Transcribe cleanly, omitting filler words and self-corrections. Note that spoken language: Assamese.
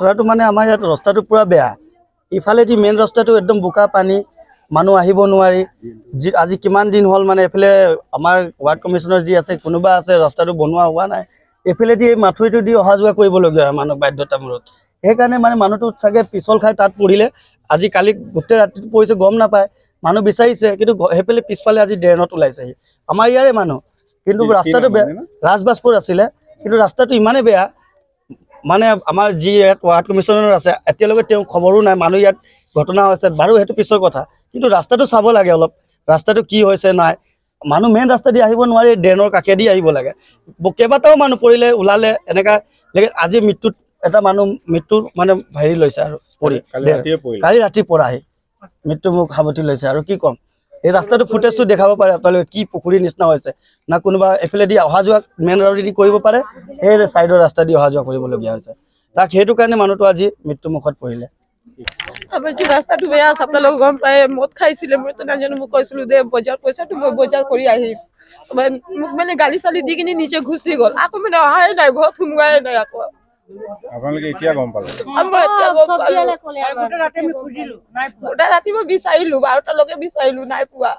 ঘটনাটো মানে আমাৰ ইয়াত ৰাস্তাটো পুৰা বেয়া ইফালেদি মেইন ৰাস্তাটো একদম বোকা পানী মানুহ আহিব নোৱাৰি আজি কিমান দিন হ'ল মানে এফালে আমাৰ ৱাৰ্ড কমিশনাৰ যি আছে কোনোবা আছে ৰাস্তাটো বনোৱা হোৱা নাই এফালেদি এই মাথুৰিটো দি অহা যোৱা কৰিবলগীয়া হয় মানুহ বাধ্যতামূলক সেইকাৰণে মানে মানুহটো চাগে পিছল খাই তাত পৰিলে আজি কালি গোটেই ৰাতিটো পৰিছে গম নাপায় মানুহ বিচাৰিছে কিন্তু সেইফালে পিছফালে আজি ড্ৰেইনত ওলাইছেহি আমাৰ ইয়াৰে মানুহ কিন্তু ৰাস্তাটো বেয়া ৰাজবাসপুৰ আছিলে কিন্তু ৰাস্তাটো ইমানেই বেয়া মানে আমাৰ যি ৱাৰ্ড কমিশনাৰ আছে এতিয়ালৈকে তেওঁ খবৰো নাই মানুহ ইয়াত ঘটনা হৈছে বাৰু সেইটো পিছৰ কথা কিন্তু ৰাস্তাটো চাব লাগে অলপ ৰাস্তাটো কি হৈছে নাই মানুহ মেইন ৰাস্তা দি আহিব নোৱাৰি ড্ৰেইনৰ কাষেদি আহিব লাগে কেইবাটাও মানুহ পৰিলে ওলালে এনেকা আজি মৃত্যুত এটা মানুহ মৃত্যু মানে হেৰি লৈছে আৰু কালি ৰাতি পৰা আহি মৃত্যু মুখ সাৱটি লৈছে আৰু কি ক'ম এই ৰাস্তাটো ফুটেজটো দেখাব পাৰে আপোনালোকে কি পুখুৰীৰ নিচিনা হৈছে না কোনোবা এফালেদি অহা যোৱা মেইন ৰোডেদি কৰিব পাৰে এই চাইডৰ ৰাস্তা দি অহা যোৱা কৰিবলগীয়া হৈছে তাক সেইটো কাৰণে মানুহটো আজি মৃত্যু মুখত পৰিলে ৰাস্তাটো বেয়া আছে আপোনালোক গম পায় মদ খাইছিলে মই তো নাজানো মোক কৈছিলো দে বজাৰ পইচাটো মই বজাৰ কৰি আহিম মোক মানে গালি চালি দি কিনি নিজে ঘুচি গ'ল আকৌ মানে অহাই নাই ঘৰত সোমোৱাই নাই আকৌ আপোনালোকে এতিয়া গম পালে গোটেই ৰাতি মই বিচাৰিলো 12টালৈকে বিচাৰিলো নাই পোৱা